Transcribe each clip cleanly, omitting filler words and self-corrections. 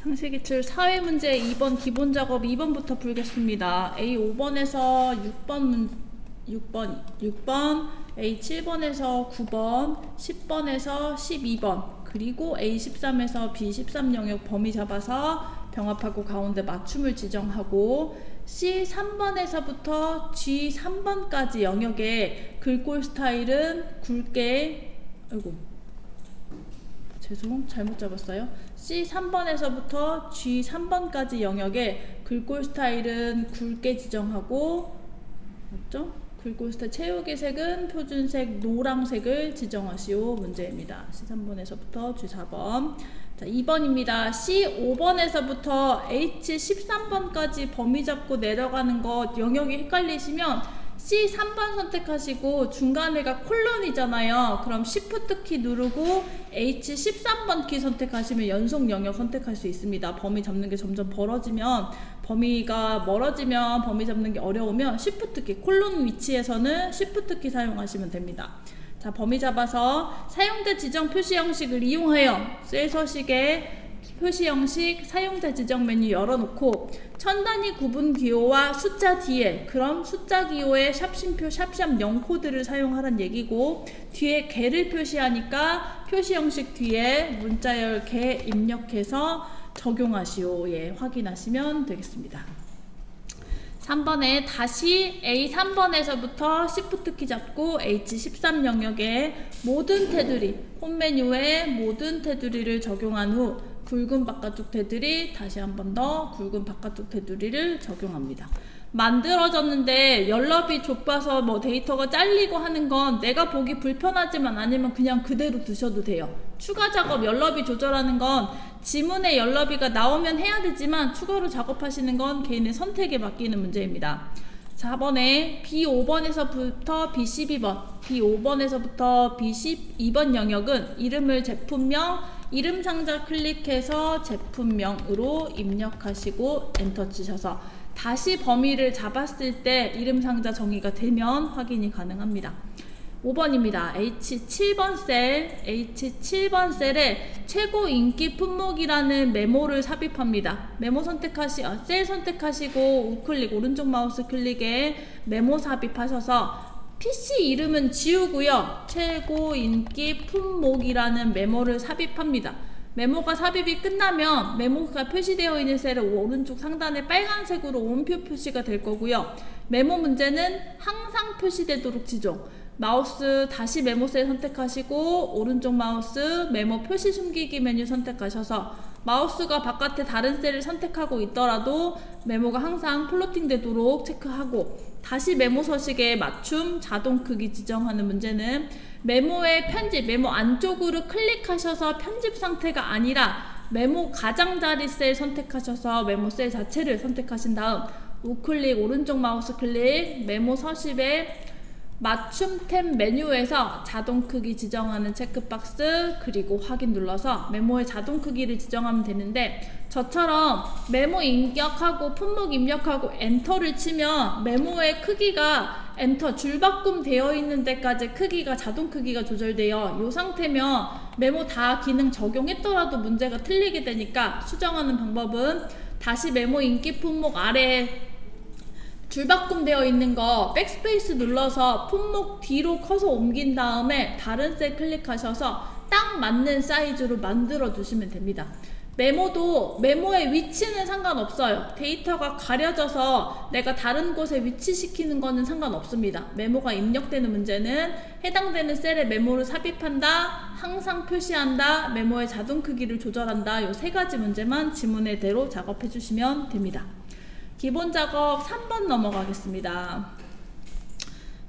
상식기출 사회문제 2번 기본작업 2번부터 풀겠습니다. A 5번에서 6번, A 7번에서 9번, 10번에서 12번, 그리고 A 13에서 B 13 영역 범위 잡아서 병합하고 가운데 맞춤을 지정하고 C 3번에서부터 G 3번까지 영역의 글꼴 스타일은 굵게, 잘못 잡았어요. C 3번에서부터 G 3번까지 영역의 글꼴 스타일은 굵게 지정하고, 맞죠? 글꼴 스타일 채우기 색은 표준색 노란색을 지정하시오 문제입니다. C 3번에서부터 G 4번. 자, 2번입니다. C 5번에서부터 H 13번까지 범위 잡고 내려가는 것 영역이 헷갈리시면 C 3번 선택하시고 중간에가 콜론이잖아요. 그럼 Shift 키 누르고 H 13번 키 선택하시면 연속 영역 선택할 수 있습니다. 범위 잡는 게 점점 벌어지면, 범위가 멀어지면 범위 잡는 게 어려우면 Shift 키, 콜론 위치에서는 Shift 키 사용하시면 됩니다. 자, 범위 잡아서 사용자 지정 표시 형식을 이용하여 셀 서식의 표시 형식 사용자 지정 메뉴 열어놓고 천 단위 구분 기호와 숫자 뒤에, 그럼 숫자 기호에 샵심표 샵샵 0 코드를 사용하란 얘기고, 뒤에 개를 표시하니까 표시 형식 뒤에 문자열 개 입력해서 적용하시오. 예, 확인하시면 되겠습니다. 3번에 다시 A 3번에서부터 Shift 키 잡고 H 13 영역에 모든 테두리, 홈 메뉴에 모든 테두리를 적용한 후 굵은 바깥쪽 테두리, 다시 한 번 더 굵은 바깥쪽 테두리를 적용합니다. 만들어졌는데 연럽이 좁아서 뭐 데이터가 잘리고 하는 건 내가 보기 불편하지만 아니면 그냥 그대로 두셔도 돼요. 추가 작업 연럽이 조절하는 건 지문에 연럽이가 나오면 해야 되지만 추가로 작업하시는 건 개인의 선택에 맡기는 문제입니다. 4번에 B5번에서부터 B12번, B5번에서부터 B12번 영역은 이름을 제품명, 이름 상자 클릭해서 제품명으로 입력하시고 엔터 치셔서 다시 범위를 잡았을 때 이름 상자 정의가 되면 확인이 가능합니다. 5번입니다. H7번 셀에 최고 인기 품목이라는 메모를 삽입합니다. 메모 셀 선택하시고 우클릭, 오른쪽 마우스 클릭에 메모 삽입하셔서 PC 이름은 지우고요. 최고 인기 품목이라는 메모를 삽입합니다. 메모가 삽입이 끝나면 메모가 표시되어 있는 셀의 오른쪽 상단에 빨간색으로 온표 표시가 될 거고요. 메모 문제는 항상 표시되도록 지정. 마우스 다시 메모 셀 선택하시고 오른쪽 마우스 메모 표시 숨기기 메뉴 선택하셔서 마우스가 바깥에 다른 셀을 선택하고 있더라도 메모가 항상 플로팅 되도록 체크하고, 다시 메모 서식에 맞춤 자동 크기 지정하는 문제는 메모의 편집, 메모 안쪽으로 클릭하셔서 편집 상태가 아니라 메모 가장자리 셀 선택하셔서 메모 셀 자체를 선택하신 다음 우클릭, 오른쪽 마우스 클릭, 메모 서식에 맞춤 탭 메뉴에서 자동 크기 지정하는 체크박스, 그리고 확인 눌러서 메모의 자동 크기를 지정하면 되는데, 저처럼 메모 입력하고 품목 입력하고 엔터를 치면 메모의 크기가 엔터 줄바꿈 되어 있는 데까지 크기가 자동 크기가 조절돼요. 이 상태면 메모 다 기능 적용했더라도 문제가 틀리게 되니까 수정하는 방법은 다시 메모 인기 품목 아래에 줄바꿈 되어 있는 거 백스페이스 눌러서 품목 뒤로 커서 옮긴 다음에 다른 셀 클릭하셔서 딱 맞는 사이즈로 만들어 주시면 됩니다. 메모도 메모의 위치는 상관없어요. 데이터가 가려져서 내가 다른 곳에 위치시키는 거는 상관없습니다. 메모가 입력되는 문제는 해당되는 셀에 메모를 삽입한다, 항상 표시한다, 메모의 자동 크기를 조절한다, 이 세 가지 문제만 지문의대로 작업해 주시면 됩니다. 기본 작업 3번 넘어가겠습니다.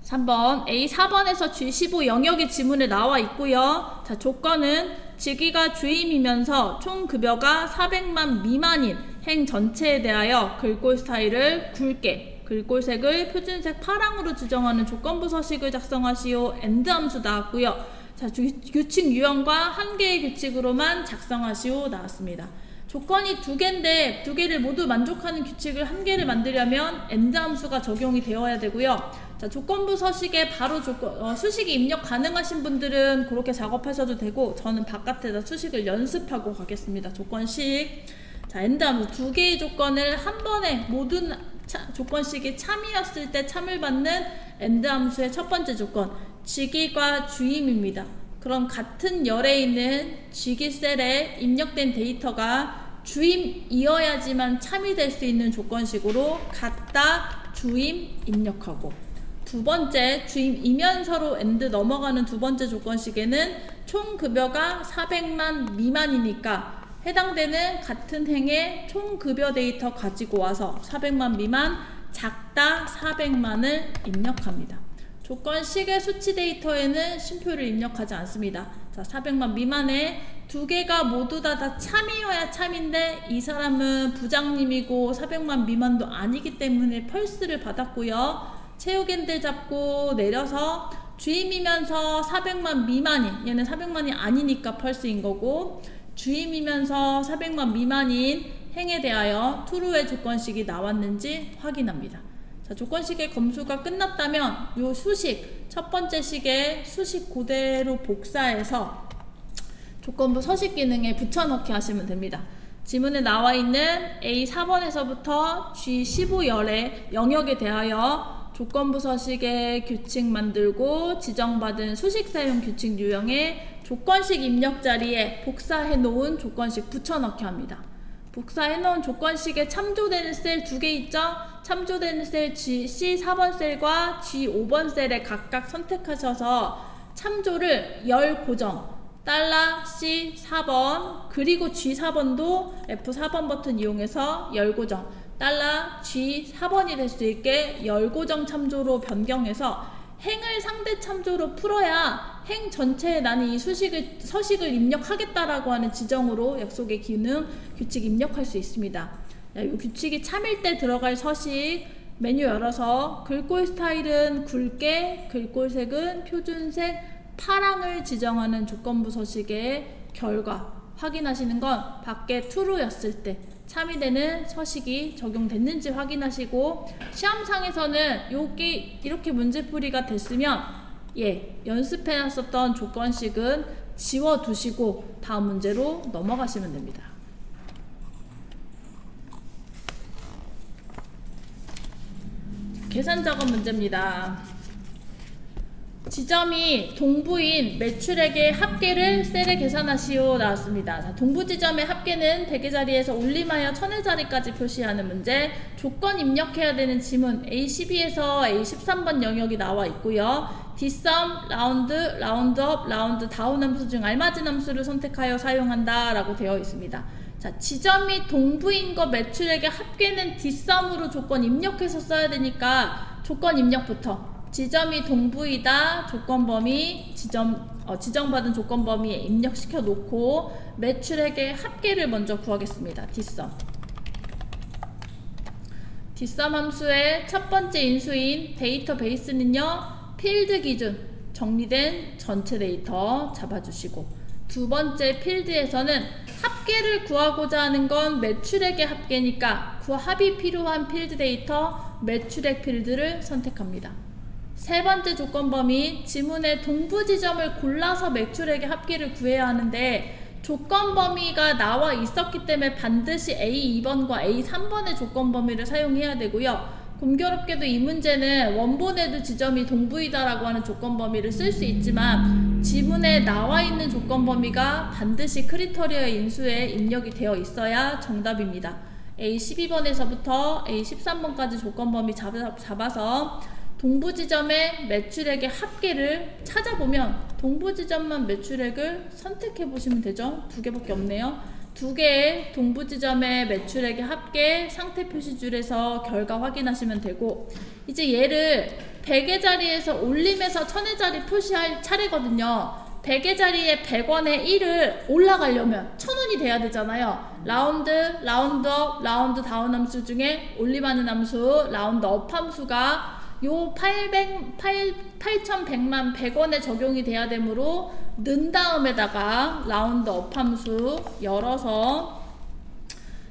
3번 A 4번에서 G15 영역의 지문에 나와 있고요. 자, 조건은 직위가 주임이면서 총 급여가 400만 미만인 행 전체에 대하여 글꼴 스타일을 굵게, 글꼴색을 표준색 파랑으로 지정하는 조건부 서식을 작성하시오. AND 함수 나왔고요. 자, 규칙 유형과 한 개의 규칙으로만 작성하시오 나왔습니다. 조건이 2개인데 2개를 모두 만족하는 규칙을 1개를 만들려면 AND 함수가 적용이 되어야 되고요. 자, 조건부 서식에 바로 수식이 입력 가능하신 분들은 그렇게 작업하셔도 되고, 저는 바깥에다 수식을 연습하고 가겠습니다. 조건식 자, 엔드 함수 두 개의 조건을 한 번에 모든 조건식이 참이었을 때 참을 받는 엔드 함수의 첫 번째 조건, 쥐기과 주임입니다. 그럼 같은 열에 있는 쥐기 셀에 입력된 데이터가 주임이어야지만 참이 될 수 있는 조건식으로 같다, 주임 입력하고, 두 번째 주임이면서로 엔드 넘어가는 두 번째 조건식에는 총 급여가 400만 미만이니까 해당되는 같은 행의 총 급여 데이터 가지고 와서 400만 미만, 작다 400만을 입력합니다. 조건식의 수치 데이터에는 쉼표를 입력하지 않습니다. 자, 400만 미만에 두 개가 모두 다 참이어야 참인데 이 사람은 부장님이고 400만 미만도 아니기 때문에 펄스를 받았고요. 체육엔들 잡고 내려서 주임이면서 400만 미만인, 얘는 400만이 아니니까 펄스인 거고, 주임이면서 400만 미만인 행에 대하여 true의 조건식이 나왔는지 확인합니다. 자, 조건식의 검수가 끝났다면 요 수식, 첫 번째 식의 수식 그대로 복사해서 조건부 서식 기능에 붙여넣기 하시면 됩니다. 지문에 나와 있는 A4번에서부터 G15열의 영역에 대하여 조건부 서식의 규칙 만들고 지정받은 수식 사용 규칙 유형의 조건식 입력 자리에 복사해 놓은 조건식 붙여넣기 합니다. 복사해 놓은 조건식에 참조되는 셀 두 개 있죠? 참조되는 셀 C4번 셀과 G5번 셀에 각각 선택하셔서 참조를 열 고정 $C4번 그리고 G4번도 F4번 버튼 이용해서 열 고정 $G4번이 될 수 있게 열 고정 참조로 변경해서 행을 상대 참조로 풀어야 행 전체에 나는 이 서식을 입력하겠다라고 하는 지정으로 약속의 기능 규칙 입력할 수 있습니다. 이 규칙이 참일 때 들어갈 서식 메뉴 열어서 글꼴 스타일은 굵게, 글꼴 색은 표준색, 파랑을 지정하는 조건부 서식의 결과 확인하시는 건 밖에 true였을 때 참이 되는 서식이 적용됐는지 확인하시고, 시험상에서는 요게 이렇게 문제풀이가 됐으면 연습해놨었던 조건식은 지워두시고 다음 문제로 넘어가시면 됩니다. 계산 작업 문제입니다. 지점이 동부인 매출액의 합계를 셀에 계산하시오 나왔습니다. 자, 동부 지점의 합계는 100의 자리에서 올림하여 1000의 자리까지 표시하는 문제. 조건 입력해야 되는 지문 A12에서 A13번 영역이 나와 있고요. 뒷섬, 라운드, 라운드업, 라운드 다운 함수 중 알맞은 함수를 선택하여 사용한다 라고 되어 있습니다. 자, 지점이 동부인 거 매출액의 합계는 뒷섬으로 조건 입력해서 써야 되니까 조건 입력부터 지점이 동부이다 조건범위 지정받은 조건범위에 입력시켜 놓고 매출액의 합계를 먼저 구하겠습니다. 뒷섬 함수의 첫 번째 인수인 데이터베이스는요, 필드 기준 정리된 전체 데이터 잡아주시고, 두 번째 필드에서는 합계를 구하고자 하는 건 매출액의 합계니까 그 합이 필요한 필드 데이터 매출액 필드를 선택합니다. 세 번째 조건범위 지문의 동부 지점을 골라서 매출액의 합계를 구해야 하는데 조건범위가 나와 있었기 때문에 반드시 A2번과 A3번의 조건범위를 사용해야 되고요. 공교롭게도 이 문제는 원본에도 지점이 동부이다라고 하는 조건범위를 쓸 수 있지만 지문에 나와 있는 조건범위가 반드시 크리터리어 인수에 입력이 되어 있어야 정답입니다. A12번에서부터 A13번까지 조건범위 잡아서 동부 지점의 매출액의 합계를 찾아보면 동부 지점만 매출액을 선택해 보시면 되죠. 두 개밖에 없네요. 두 개의 동부 지점의 매출액의 합계 상태 표시줄에서 결과 확인하시면 되고, 이제 얘를 100의 자리에서 올림해서 1000의 자리 표시할 차례거든요. 100의 자리에 100원에 1을 올라가려면 1000원이 돼야 되잖아요. 라운드, 라운드업, 라운드 다운 함수 중에 올림하는 함수, 라운드업 함수가 요 8100만 100원에 적용이 돼야 되므로 넣은 다음에다가 라운드업 함수 열어서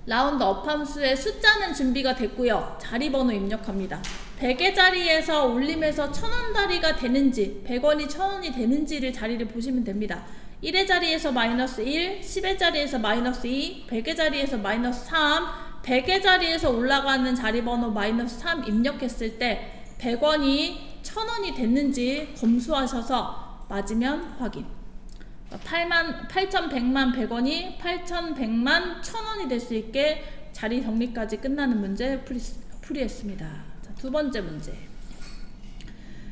라운드업 함수의 숫자는 준비가 됐고요. 자리 번호 입력합니다. 100의 자리에서 올림해서 1000원 자리가 되는지 100원이 1000원이 되는지를 자리를 보시면 됩니다. 1의 자리에서 마이너스 1, 10의 자리에서 마이너스 2, 100의 자리에서 마이너스 3, 100의 자리에서 올라가는 자리번호 마이너스 3 입력했을 때 100원이 1000원이 됐는지 검수하셔서 맞으면 확인. 8100만 100원이 8100만 1000원이 될 수 있게 자리 정리까지 끝나는 문제 풀이했습니다. 자, 두 번째 문제.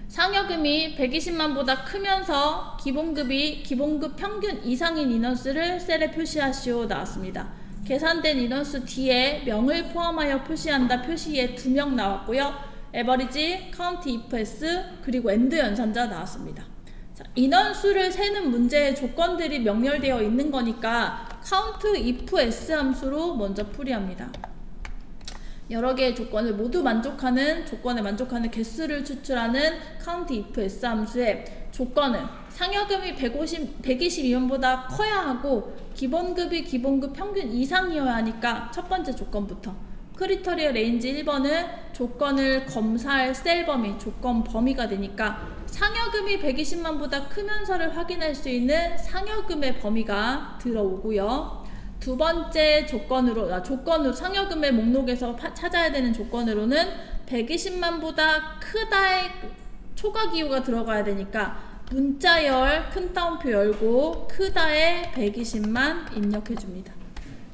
상여금이 120만보다 크면서 기본급 평균 이상인 인원수를 셀에 표시하시오 나왔습니다. 계산된 인원수 뒤에 명을 포함하여 표시한다 표시에 2명 나왔고요. 에버리지, 카운트 if s, 그리고 엔드 연산자 나왔습니다. 자, 인원수를 세는 문제의 조건들이 명렬되어 있는 거니까 카운트 if s 함수로 먼저 풀이합니다. 여러 개의 조건을 모두 조건에 만족하는 개수를 추출하는 count if s 함수의 조건은 상여금이 122원보다 커야 하고 기본급이 기본급 평균 이상이어야 하니까 첫 번째 조건부터 크리터리어 레인지 1번은 조건을 검사할 셀 범위, 조건 범위가 되니까 상여금이 120만보다 크면서를 확인할 수 있는 상여금의 범위가 들어오고요. 두 번째 조건으로 상여금의 목록에서 찾아야 되는 조건으로는 120만보다 크다의 초과기호가 들어가야 되니까 문자열 큰 따옴표 열고 크다의 120만 입력해줍니다.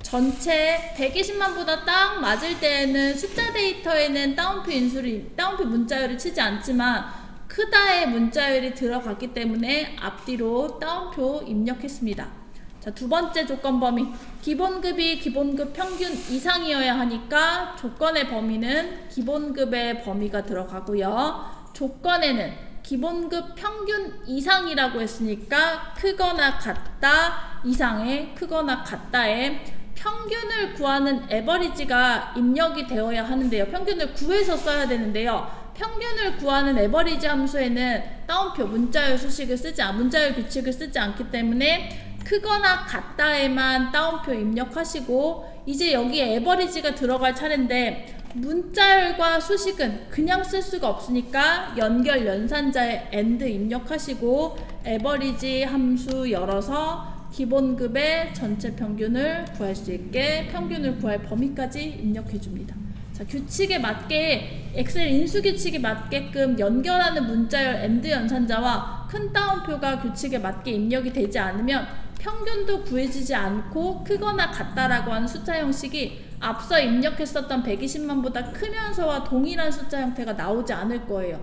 전체 120만보다 딱 맞을 때에는 숫자 데이터에는 따옴표 문자열을 치지 않지만 크다의 문자열이 들어갔기 때문에 앞뒤로 따옴표 입력했습니다. 자, 두 번째 조건 범위. 기본급이 기본급 평균 이상이어야 하니까 조건의 범위는 기본급의 범위가 들어가고요. 조건에는 기본급 평균 이상이라고 했으니까 크거나 같다, 이상의 크거나 같다에 평균을 구하는 에버리지가 입력이 되어야 하는데요. 평균을 구해서 써야 되는데요. 평균을 구하는 에버리지 함수에는 따옴표 문자열 규칙을 쓰지 않기 때문에 크거나 같다에만 따옴표 입력하시고 이제 여기에 에버리지가 들어갈 차례인데 문자열과 수식은 그냥 쓸 수가 없으니까 연결 연산자에 AND 입력하시고 에버리지 함수 열어서 기본급의 전체 평균을 구할 수 있게 평균을 구할 범위까지 입력해 줍니다. 자, 규칙에 맞게 엑셀 인수 규칙에 맞게끔 연결하는 문자열 AND 연산자와 큰 따옴표가 규칙에 맞게 입력이 되지 않으면 평균도 구해지지 않고 크거나 같다라고 하는 숫자 형식이 앞서 입력했었던 120만보다 크면서와 동일한 숫자 형태가 나오지 않을 거예요.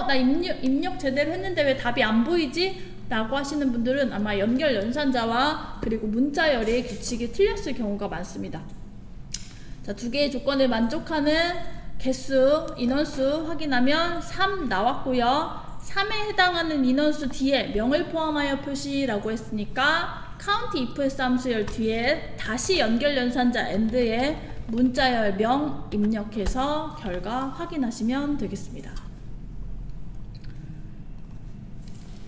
나 입력 제대로 했는데 왜 답이 안 보이지? 라고 하시는 분들은 아마 연결 연산자와 그리고 문자열의 규칙이 틀렸을 경우가 많습니다. 자, 두 개의 조건을 만족하는 개수, 인원수 확인하면 3 나왔고요. 3에 해당하는 인원수 뒤에 명을 포함하여 표시라고 했으니까 count if s 함수열 뒤에 다시 연결 연산자 AND에 문자열 명 입력해서 결과 확인하시면 되겠습니다.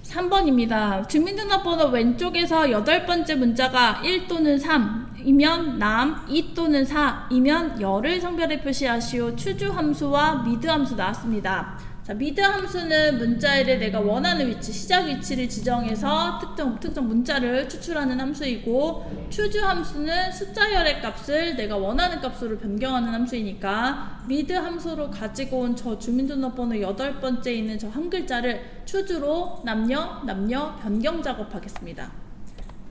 3번입니다. 주민등록번호 왼쪽에서 8번째 문자가 1 또는 3이면 남, 2 또는 4이면 열을 성별에 표시하시오. 추주 함수와 미드 함수 나왔습니다. 자, 미드 함수는 문자열에 내가 원하는 위치, 시작 위치를 지정해서 특정 문자를 추출하는 함수이고 추주 함수는 숫자열의 값을 내가 원하는 값으로 변경하는 함수이니까 미드 함수로 가지고 온 저 주민등록번호 8번째에 있는 저 한 글자를 추주로 남녀 변경 작업하겠습니다.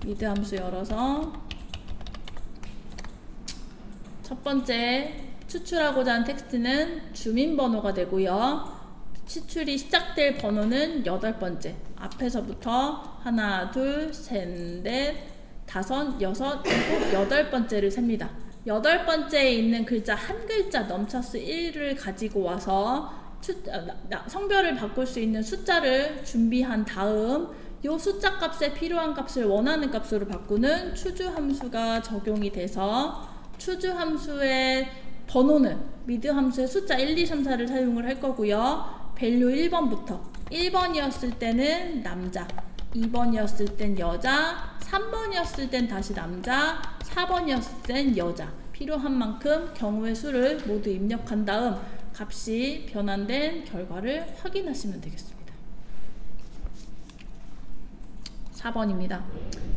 미드 함수 열어서 첫 번째 추출하고자 하는 텍스트는 주민번호가 되고요. 추출이 시작될 번호는 8번째. 앞에서부터 하나, 둘, 셋, 넷, 다섯, 여섯, 일곱, 8번째를 셉니다. 8번째에 있는 글자 한 글자 넘차수 1을 가지고 와서 성별을 바꿀 수 있는 숫자를 준비한 다음 이 숫자 값에 필요한 값을 원하는 값으로 바꾸는 추주 함수가 적용이 돼서 추주 함수의 번호는 미드 함수의 숫자 1, 2, 3, 4를 사용을 할 거고요. 밸류 1번부터 1번이었을 때는 남자, 2번이었을 땐 여자, 3번이었을 땐 다시 남자, 4번이었을 땐 여자. 필요한 만큼 경우의 수를 모두 입력한 다음 값이 변환된 결과를 확인하시면 되겠습니다. 4번입니다.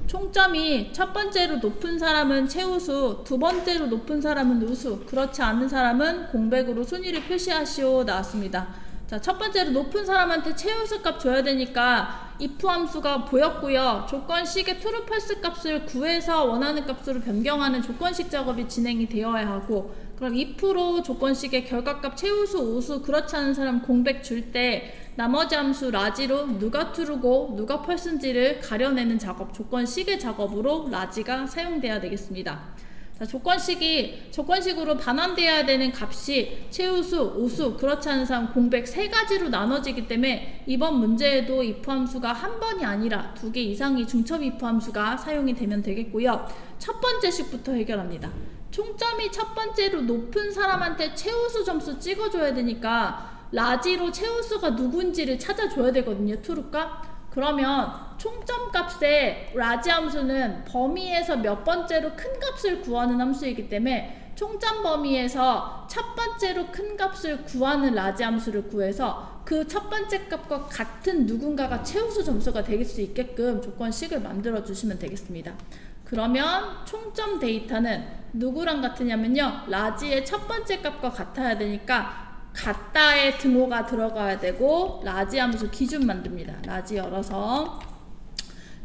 총점이 첫 번째로 높은 사람은 최우수, 두 번째로 높은 사람은 우수, 그렇지 않은 사람은 공백으로 순위를 표시하시오 나왔습니다. 자, 첫 번째로 높은 사람한테 최우수 값 줘야 되니까 if 함수가 보였고요. 조건식의 true, false 값을 구해서 원하는 값으로 변경하는 조건식 작업이 진행이 되어야 하고, 그럼 if로 조건식의 결과값 최우수, 우수, 그렇지 않은 사람 공백 줄 때 나머지 함수 라지로 누가 true고 누가 false인지를 가려내는 작업, 조건식의 작업으로 라지가 사용돼야 되겠습니다. 자, 조건식으로 반환되어야 되는 값이 최우수, 우수, 그렇지 않은 사람 공백 세 가지로 나눠지기 때문에 이번 문제에도 if 함수가 한 번이 아니라 2개 이상의 중첩 if 함수가 사용이 되면 되겠고요. 첫 번째 식부터 해결합니다. 총점이 첫 번째로 높은 사람한테 최우수 점수 찍어줘야 되니까 라지로 최우수가 누군지를 찾아줘야 되거든요. true값. 그러면 총점 값의 라지 함수는 범위에서 몇 번째로 큰 값을 구하는 함수이기 때문에 총점 범위에서 첫 번째로 큰 값을 구하는 라지 함수를 구해서 그 첫 번째 값과 같은 누군가가 최우수 점수가 될 수 있게끔 조건식을 만들어 주시면 되겠습니다. 그러면 총점 데이터는 누구랑 같으냐면요, 라지의 첫 번째 값과 같아야 되니까 같다의 등호가 들어가야 되고 라지 함수 기준 만듭니다. 라지 열어서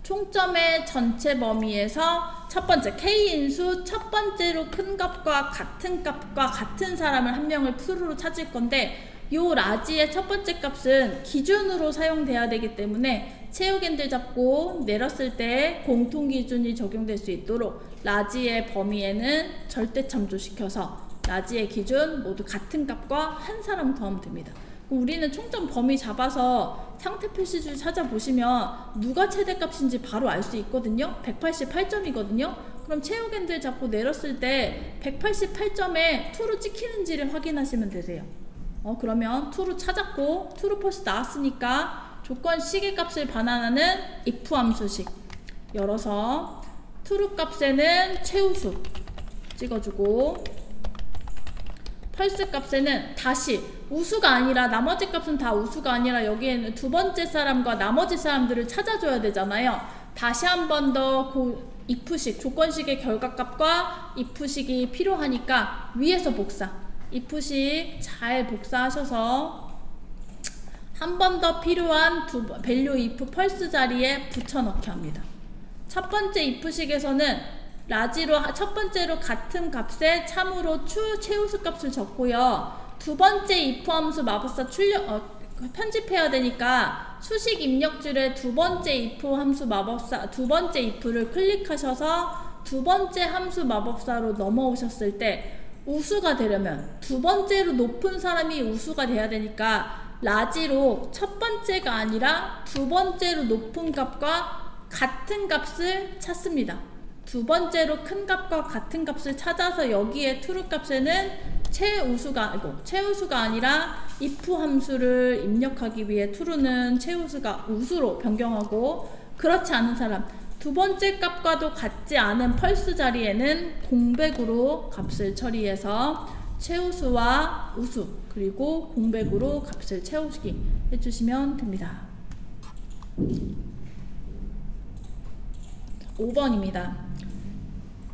총점의 전체 범위에서 첫 번째 K인수 첫 번째로 큰 값과 같은 사람을 한 명을 true로 찾을 건데, 요 라지의 첫 번째 값은 기준으로 사용돼야 되기 때문에 채우겐들 잡고 내렸을 때 공통기준이 적용될 수 있도록 라지의 범위에는 절대 참조시켜서 라지의 기준 모두 같은 값과 한 사람 더하면 됩니다. 그럼 우리는 총점 범위 잡아서 상태 표시줄 찾아보시면 누가 최대값인지 바로 알 수 있거든요. 188점이거든요. 그럼 채우겐들 잡고 내렸을 때 188점에 true 찍히는지를 확인하시면 되세요. 그러면 true 찾았고 true false 나왔으니까 조건식의 값을 반환하는 if 함수식 열어서 true 값에는 최우수 찍어주고 false 값에는 다시 우수가 아니라 나머지 값은 다 우수가 아니라 여기에는 두 번째 사람과 나머지 사람들을 찾아줘야 되잖아요. 다시 한 번 더 if식 조건식의 결과값과 if식이 필요하니까 위에서 복사 if식 잘 복사하셔서 한 번 더 필요한 value if false 자리에 붙여넣기 합니다. 첫 번째 if식에서는 라지로 첫 번째로 같은 값에 참으로 최우수 값을 적고요. 두 번째 if 함수 마법사 편집해야 되니까 수식 입력줄에 두 번째 if 함수 마법사 두 번째 if를 클릭하셔서 두 번째 함수 마법사로 넘어오셨을 때 우수가 되려면 두 번째로 높은 사람이 우수가 돼야 되니까 라지로 첫 번째가 아니라 두 번째로 높은 값과 같은 값을 찾습니다. 두 번째로 큰 값과 같은 값을 찾아서 여기에 true 값에는 최우수가 아니라 if 함수를 입력하기 위해 true는 최우수가 우수로 변경하고, 그렇지 않은 사람 두 번째 값과도 같지 않은 false 자리에는 공백으로 값을 처리해서 최우수와 우수 그리고 공백으로 값을 채우기 해주시면 됩니다. 5번입니다.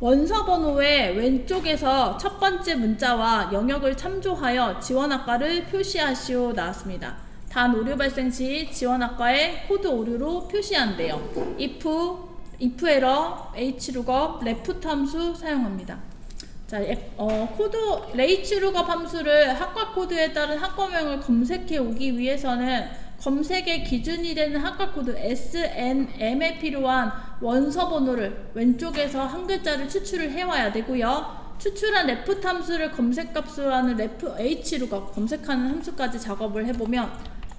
원서 번호의 왼쪽에서 첫 번째 문자와 영역을 참조하여 지원학과를 표시하시오 나왔습니다. 단 오류 발생 시 지원학과의 코드 오류로 표시한대요. if 에러, hlookup, left 함수 사용합니다. 자, hlookup 함수를 학과 코드에 따른 학과명을 검색해 오기 위해서는 검색의 기준이 되는 학과 코드 SNM에 필요한 원서 번호를 왼쪽에서 한 글자를 추출을 해와야 되고요. 추출한 left 함수를 검색값으로 하는 hlookup 검색하는 함수까지 작업을 해보면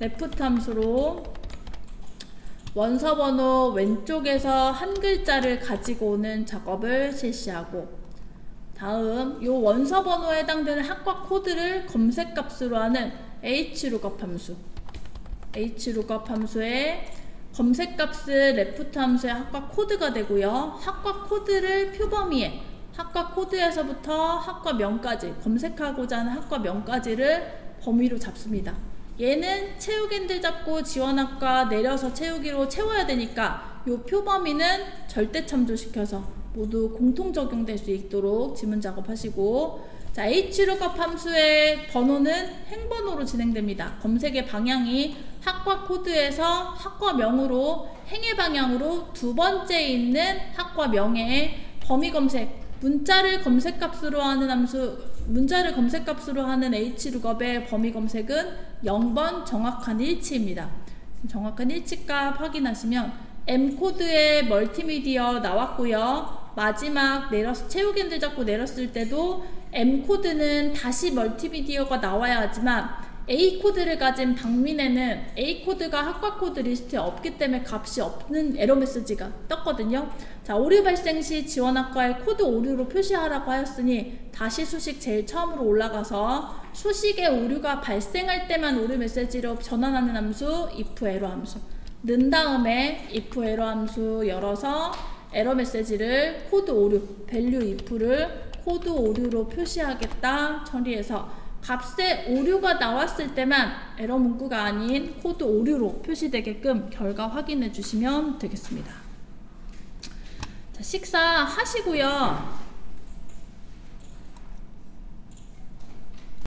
left 함수로 원서 번호 왼쪽에서 한 글자를 가지고 오는 작업을 실시하고, 다음 요 원서 번호에 해당되는 학과 코드를 검색값으로 하는 hlookup 함수 hlookup 함수의 검색값을 left 함수의 학과 코드가 되고요. 학과 코드를 표범위에 학과 코드에서부터 학과명까지 검색하고자 하는 학과명까지를 범위로 잡습니다. 얘는 채우겐들 잡고 지원학과 내려서 채우기로 채워야 되니까 요 표범위는 절대 참조시켜서 모두 공통 적용될 수 있도록 지문 작업하시고, 자, Hlookup 함수의 번호는 행번호로 진행됩니다. 검색의 방향이 학과 코드에서 학과명으로 행의 방향으로 두 번째 있는 학과명의 범위 검색, 문자를 검색값으로 하는 Hlookup의 범위 검색은 0번 정확한 일치입니다. 정확한 일치값 확인하시면 M코드의 멀티미디어 나왔고요. 마지막 채우기들 잡고 내렸을 때도 M코드는 다시 멀티미디어가 나와야 하지만 A코드를 가진 방민에는 A코드가 학과코드 리스트에 없기 때문에 값이 없는 에러 메시지가 떴거든요. 자, 오류 발생 시 지원학과에 코드 오류로 표시하라고 하였으니 다시 수식 제일 처음으로 올라가서 수식에 오류가 발생할 때만 오류 메시지로 전환하는 함수 if 에러 함수 넣은 다음에 if 에러 함수 열어서 에러 메시지를 코드 오류 value if를 코드 오류로 표시하겠다 처리해서 값에 오류가 나왔을 때만 에러 문구가 아닌 코드 오류로 표시되게끔 결과 확인해 주시면 되겠습니다. 자, 식사하시고요.